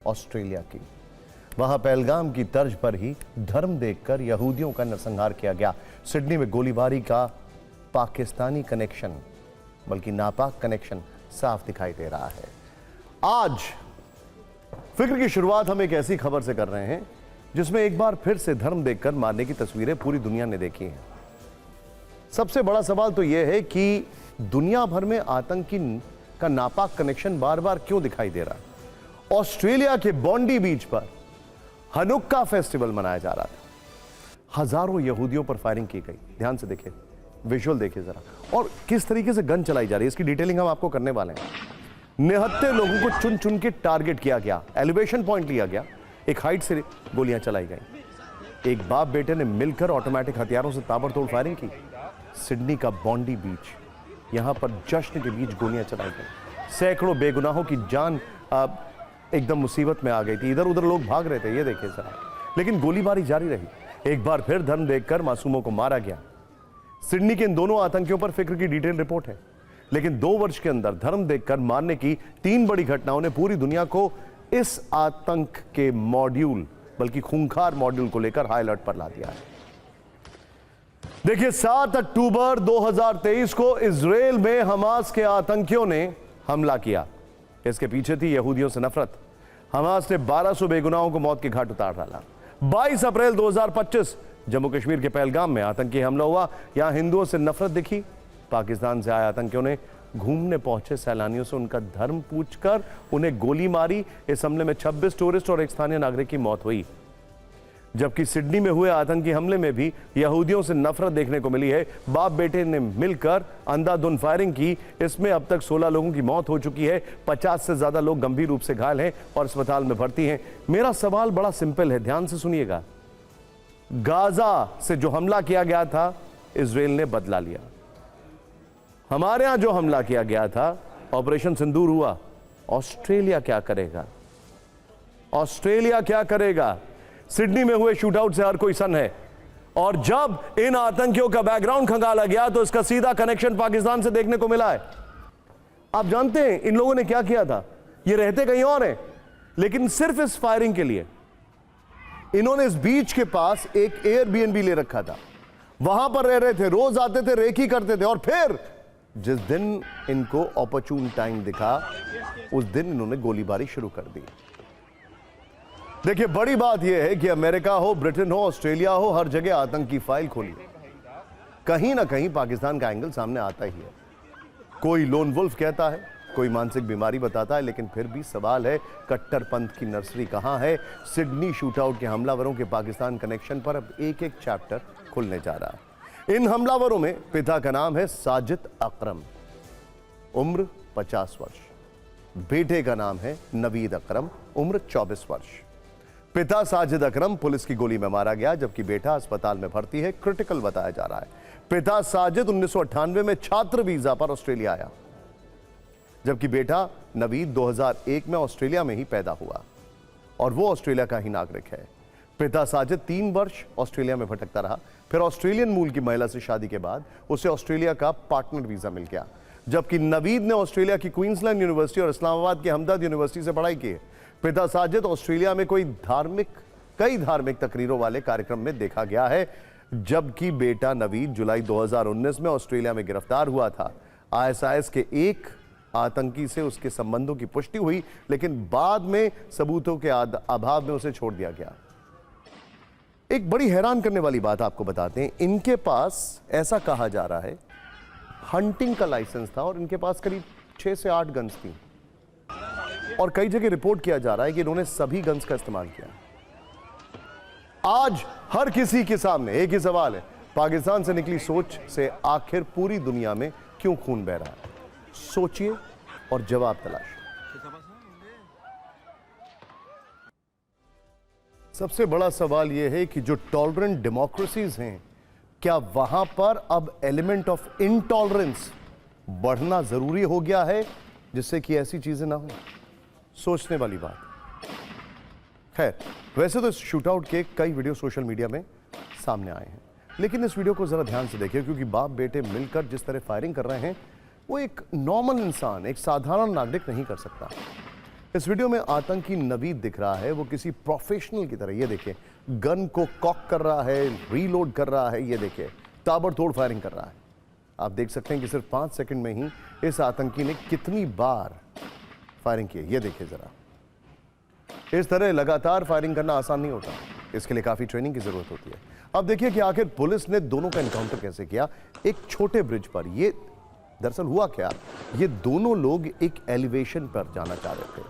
Australia की। वहां पहलगाम की तर्ज पर ही धर्म देखकर यहूदियों का नरसंहार किया गया। सिडनी में गोलीबारी का पाकिस्तानी कनेक्शन, बल्कि नापाक कनेक्शन साफ दिखाई दे रहा है। आज फिक्र की शुरुआत हम एक ऐसी खबर से कर रहे हैं जिसमें एक बार फिर से धर्म देखकर मारने की तस्वीरें पूरी दुनिया ने देखी हैं। सबसे बड़ा सवाल तो यह है कि दुनिया भर में आतंकी का नापाक कनेक्शन बार बार क्यों दिखाई दे रहा है। ऑस्ट्रेलिया के बॉन्डी बीच पर हनुक्का फेस्टिवल मनाया जा रहा था। हजारों यहूदियों पर फायरिंग की गई। ध्यान से देखिए, विजुअल देखिए जरा, और किस तरीके से गन चलाई जा रही है, इसकी डिटेलिंग हम आपको करने वाले हैं। निहत्थे लोगों को चुन चुन के टारगेट किया गया, एलिवेशन पॉइंट लिया गया, एक हाइट से गोलियां चलाई गई। एक बाप बेटे ने मिलकर ऑटोमेटिक हथियारों से ताबड़तोड़ फायरिंग की। सिडनी का बॉन्डी बीच, यहां पर जश्न के बीच गोलियां चलाई गई। सैकड़ों बेगुनाहों की जान एकदम मुसीबत में आ गई थी। इधर उधर लोग भाग रहे थे, ये देखिए जरा, लेकिन गोलीबारी जारी रही। एक बार फिर धर्म देखकर मासूमों को मारा गया। सिडनी के इन दोनों आतंकियों पर फिक्र की डिटेल रिपोर्ट है, लेकिन 2 वर्ष के अंदर धर्म देखकर मारने की 3 बड़ी घटनाओं ने पूरी दुनिया को इस आतंक के मॉड्यूल, बल्कि खूंखार मॉड्यूल को लेकर हाई अलर्ट पर ला दिया है। देखिए, 7 अक्टूबर 2023 को इजराइल में हमास के आतंकियों ने हमला किया। इसके पीछे थी यहूदियों से नफरत। हमास ने 1200 बेगुनाहों को मौत के घाट उतार डाला। 22 अप्रैल 2025 जम्मू कश्मीर के पहलगाम में आतंकी हमला हुआ। यहां हिंदुओं से नफरत दिखी। पाकिस्तान से आए आतंकियों ने घूमने पहुंचे सैलानियों से उनका धर्म पूछकर उन्हें गोली मारी। इस हमले में 26 टूरिस्ट और एक स्थानीय नागरिक की मौत हुई। जबकि सिडनी में हुए आतंकी हमले में भी यहूदियों से नफरत देखने को मिली है। बाप बेटे ने मिलकर अंधाधुंध फायरिंग की। इसमें अब तक 16 लोगों की मौत हो चुकी है। 50 से ज्यादा लोग गंभीर रूप से घायल हैं और अस्पताल में भर्ती हैं। मेरा सवाल बड़ा सिंपल है, ध्यान से सुनिएगा। गाजा से जो हमला किया गया था, इजराइल ने बदला लिया। हमारे यहां जो हमला किया गया था, ऑपरेशन सिंदूर हुआ। ऑस्ट्रेलिया क्या करेगा? ऑस्ट्रेलिया क्या करेगा? सिडनी में हुए शूटआउट से हर कोई सन है, और जब इन आतंकियों का बैकग्राउंड खंगाला गया तो इसका सीधा कनेक्शन पाकिस्तान से देखने को मिला है। आप जानते हैं इन लोगों ने क्या किया था? ये रहते कहीं और हैं, लेकिन सिर्फ इस फायरिंग के लिए इन्होंने इस बीच के पास एक एयरबीएनबी ले रखा था। वहां पर रह रहे थे, रोज आते थे, रेकी करते थे, और फिर जिस दिन इनको ऑपर्चून टाइम दिखा, उस दिन इन्होंने गोलीबारी शुरू कर दी। देखिए, बड़ी बात यह है कि अमेरिका हो, ब्रिटेन हो, ऑस्ट्रेलिया हो, हर जगह आतंक की फाइल खोली। कहीं ना कहीं पाकिस्तान का एंगल सामने आता ही है। कोई लोन वुल्फ कहता है, कोई मानसिक बीमारी बताता है, लेकिन फिर भी सवाल है, कट्टरपंथ की नर्सरी कहां है? सिडनी शूटआउट के हमलावरों के पाकिस्तान कनेक्शन पर अब एक एक चैप्टर खुलने जा रहा है। इन हमलावरों में पिता का नाम है साजिद अकरम, उम्र 50 वर्ष। बेटे का नाम है नवीद अकरम, उम्र 24 वर्ष। पिता साजिद अकरम पुलिस की गोली में मारा गया, जबकि बेटा अस्पताल में भर्ती है, क्रिटिकल बताया जा रहा है। पिता साजिद 1998 में छात्र वीजा पर ऑस्ट्रेलिया आया, जबकि बेटा नवीद 2001 में ऑस्ट्रेलिया में ही पैदा हुआ, और वो ऑस्ट्रेलिया का ही नागरिक है। पिता साजिद 3 वर्ष ऑस्ट्रेलिया में भटकता रहा, फिर ऑस्ट्रेलियन मूल की महिला से शादी के बाद उसे ऑस्ट्रेलिया का पार्टनर वीजा मिल गया, जबकि नवीद ने ऑस्ट्रेलिया की क्वींसलैंड यूनिवर्सिटी और इस्लामाबाद की हमदर्द यूनिवर्सिटी से पढ़ाई की है। पिता साजिद ऑस्ट्रेलिया में कई धार्मिक तकरीरों वाले कार्यक्रम में देखा गया है, जबकि बेटा नवीद जुलाई 2019 में ऑस्ट्रेलिया में गिरफ्तार हुआ था। आईएसआईएस के एक आतंकी से उसके संबंधों की पुष्टि हुई, लेकिन बाद में सबूतों के अभाव में उसे छोड़ दिया गया। एक बड़ी हैरान करने वाली बात आपको बताते हैं, इनके पास ऐसा कहा जा रहा है हंटिंग का लाइसेंस था, और इनके पास करीब 6 से 8 गन्स थी, और कई जगह रिपोर्ट किया जा रहा है कि इन्होंने सभी गन्स का इस्तेमाल किया। आज हर किसी के सामने एक ही सवाल है, पाकिस्तान से निकली सोच से आखिर पूरी दुनिया में क्यों खून बह रहा है? सोचिए और जवाब तलाशिए। सबसे बड़ा सवाल यह है कि जो टॉलरेंट डेमोक्रेसीज हैं, क्या वहां पर अब एलिमेंट ऑफ इनटॉलरेंस बढ़ना जरूरी हो गया है, जिससे कि ऐसी चीजें ना हो? सोचने वाली बात। खैर, वैसे तो इस शूटआउट के कई वीडियो सोशल मीडिया में सामने आए हैं, लेकिन इस वीडियो को जरा ध्यान से देखिए, क्योंकि बाप बेटे मिलकर जिस तरह फायरिंग कर रहे हैं, वो एक नॉर्मल इंसान, एक साधारण नागरिक नहीं कर सकता। इस वीडियो में आतंकी नवीद दिख रहा है, वो किसी प्रोफेशनल की तरह, ये देखिए, गन को कॉक कर रहा है, रीलोड कर रहा है, ये देखिए, ताबड़तोड़ फायरिंग कर रहा है। आप देख सकते हैं कि सिर्फ 5 सेकंड में ही इस आतंकी ने कितनी बार फायरिंग की है, ये देखिए जरा। इस तरह लगातार फायरिंग करना आसान नहीं होता, इसके लिए काफी ट्रेनिंग की जरूरत होती है। अब देखिए कि आखिर पुलिस ने दोनों का एनकाउंटर कैसे किया। एक छोटे ब्रिज पर, ये दरअसल हुआ क्या, ये दोनों लोग एक एलिवेशन पर जाना चाह रहे थे,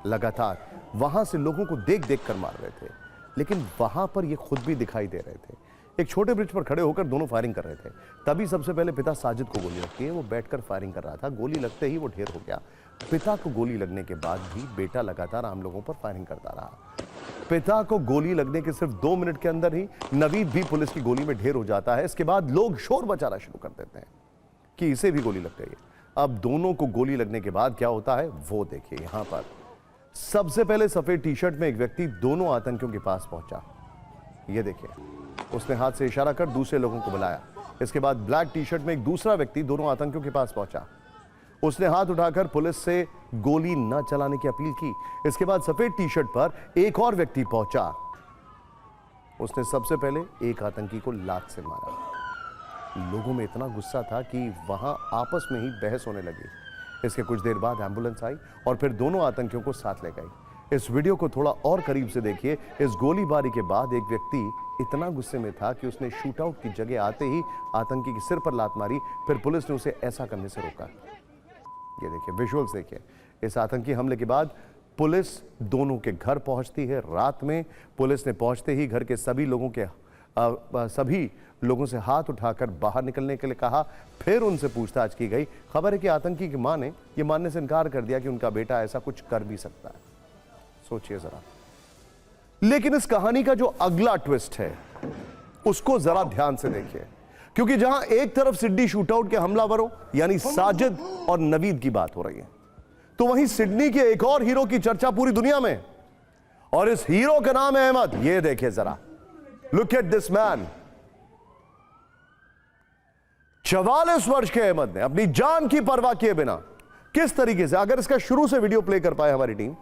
लगातार वहां से लोगों को देख देख कर मार रहे थे, लेकिन वहां पर ये खुद भी दिखाई दे रहे थे। एक छोटे ब्रिज पर खड़े होकर दोनों फायरिंग कर रहे थे। तभी सबसे पहले पिता साजिद को गोली लगती है, वो बैठकर फायरिंग कर रहा था। गोली लगते ही वो ढेर हो गया। पिता को गोली लगने के बाद भी बेटा लगातार आम लोगों पर फायरिंग करता रहा। पिता को गोली लगने के सिर्फ 2 मिनट के अंदर ही नवीद भी पुलिस की गोली में ढेर हो जाता है। इसके बाद लोग शोर मचाना शुरू कर देते हैं कि इसे भी गोली लग गई है। अब दोनों को गोली लगने के बाद क्या होता है वो देखिए। यहां पर सबसे पहले सफेद टी शर्ट में एक व्यक्ति दोनों आतंकियों के पास पहुंचा, ये देखिए, उसने हाथ से इशारा कर दूसरे लोगों को बुलाया। इसके बाद ब्लैक टी शर्ट में एक दूसरा व्यक्ति दोनों आतंकियों के पास पहुंचा, उसने हाथ उठाकर पुलिस से गोली न चलाने की अपील की। इसके बाद सफेद टी शर्ट पर एक और व्यक्ति पहुंचा, उसने सबसे पहले एक आतंकी को लात से मारा। लोगों में इतना गुस्सा था कि वहां आपस में ही बहस होने लगी। इसके कुछ देर बाद एम्बुलेंस आई और फिर दोनों आतंकियों को साथ ले गई। इस वीडियो को थोड़ा और करीब से देखिए। इस गोलीबारी के बाद एक व्यक्ति इतना गुस्से में था कि उसने शूटआउट की जगह आते ही आतंकी के सिर पर लात मारी। फिर पुलिस ने उसे ऐसा करने से रोका। ये देखिए, विजुअल्स देखिए। इस आतंकी हमले के बाद पुलिस दोनों के घर पहुंचती है। रात में पुलिस ने पहुंचते ही घर के सभी लोगों से हाथ उठाकर बाहर निकलने के लिए कहा। फिर उनसे पूछताछ की गई। खबर है कि आतंकी की मां ने यह मानने से इनकार कर दिया कि उनका बेटा ऐसा कुछ कर भी सकता है। सोचिए जरा। लेकिन इस कहानी का जो अगला ट्विस्ट है उसको जरा ध्यान से देखिए, क्योंकि जहां एक तरफ सिडनी शूटआउट के हमलावरों यानी साजिद और नवीद की बात हो रही है, तो वहीं सिडनी के एक और हीरो की चर्चा पूरी दुनिया में, और इस हीरो का नाम है अहमद। ये देखिए जरा, लुक एट दिस मैन। 44 वर्ष के अहमद ने अपनी जान की परवाह किए बिना किस तरीके से, अगर इसका शुरू से वीडियो प्ले कर पाए हमारी टीम,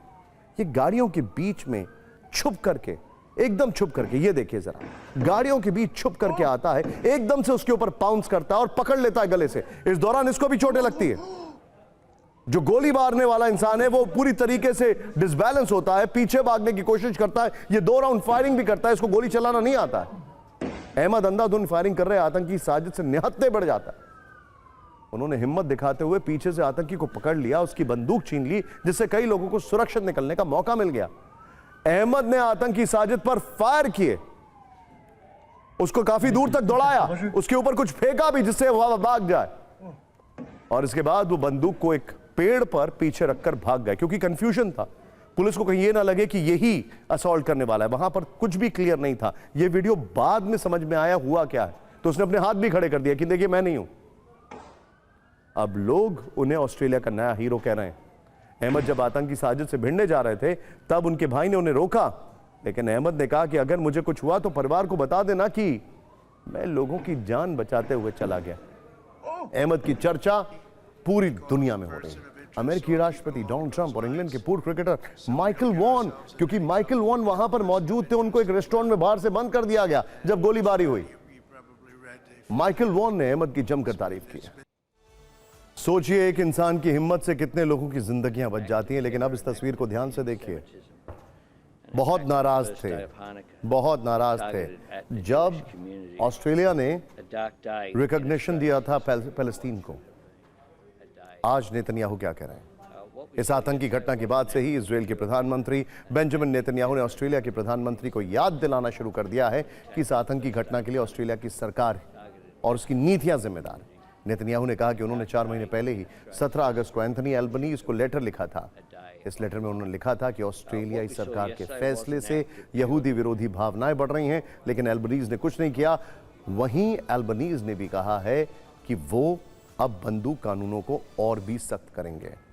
ये गाड़ियों के बीच में छुप करके, एकदम छुप करके, ये देखिए जरा, गाड़ियों के बीच छुप करके आता है, एकदम से उसके ऊपर पाउंस करता है और पकड़ लेता है गले से। इस दौरान इसको भी चोटें लगती है। जो गोली मारने वाला इंसान है वो पूरी तरीके से डिसबैलेंस होता है, पीछे भागने की कोशिश करता है। ये 2 राउंड फायरिंग भी करता है, इसको गोली चलाना नहीं आता है। अहमद अंधाधुंध फायरिंग कर रहे आतंकी साजिद से निहत्थे बढ़ जाता है। उन्होंने हिम्मत दिखाते हुए पीछे से आतंकी को पकड़ लिया, उसकी बंदूक छीन ली, जिससे कई लोगों को सुरक्षित निकलने का मौका मिल गया। अहमद ने आतंकी साजिद पर फायर किए, उसको काफी दूर तक दौड़ाया, उसके ऊपर कुछ फेंका भी जिससे वह भाग जाए, और इसके बाद वो बंदूक को एक पेड़ पर पीछे रखकर भाग गए, क्योंकि कंफ्यूजन था। पुलिस को कहीं यह ना लगे कि यही असॉल्ट करने वाला है। वहां पर कुछ भी क्लियर नहीं था। यह वीडियो बाद में समझ में आया हुआ क्या है, तो उसने अपने हाथ भी खड़े कर दिया कि देखिए मैं नहीं हूं। अब लोग उन्हें ऑस्ट्रेलिया का नया हीरो कह रहे हैं। अहमद जब आतंकी साजिद से भिड़ने जा रहे थे तब उनके भाई ने उन्हें रोका, लेकिन अहमद ने कहा कि अगर मुझे कुछ हुआ तो परिवार को बता देना कि मैं लोगों की जान बचाते हुए चला गया। अहमद की चर्चा पूरी दुनिया में हो रही है। अमेरिकी राष्ट्रपति डोनाल्ड ट्रंप और इंग्लैंड के पूर्व क्रिकेटर माइकल वॉन, क्योंकि माइकल वॉन वहां पर मौजूद थे, उनको एक रेस्टोरेंट में बाहर से बंद कर दिया गया जब गोलीबारी हुई। माइकल वॉन ने अहमद की जमकर तारीफ की। सोचिए एक इंसान की हिम्मत से कितने लोगों की जिंदगियां बच जाती हैं। लेकिन अब इस तस्वीर को ध्यान से देखिए। बहुत नाराज थे जब ऑस्ट्रेलिया ने रिकॉग्निशन दिया था पैलेस्टीन को। आज नेतन्याहू क्या कह रहे हैं? इस आतंकी घटना के बाद से ही इजराइल के प्रधानमंत्री बेंजामिन नेतन्याहू ने ऑस्ट्रेलिया के प्रधानमंत्री को याद दिलाना शुरू कर दिया है कि इस आतंकी घटना के लिए ऑस्ट्रेलिया की सरकार और उसकी नीतियां जिम्मेदार हैं। नेतन्याहू ने कहा कि उन्होंने 4 महीने पहले ही 17 अगस्त को एंथनी एल्बनीज को लेटर लिखा था। इस लेटर में उन्होंने लिखा था कि ऑस्ट्रेलियाई सरकार के फैसले से यहूदी विरोधी भावनाएं बढ़ रही हैं, लेकिन एल्बनीज ने कुछ नहीं किया। वहीं एल्बनीज ने भी कहा है कि वो अब बंदूक कानूनों को और भी सख्त करेंगे।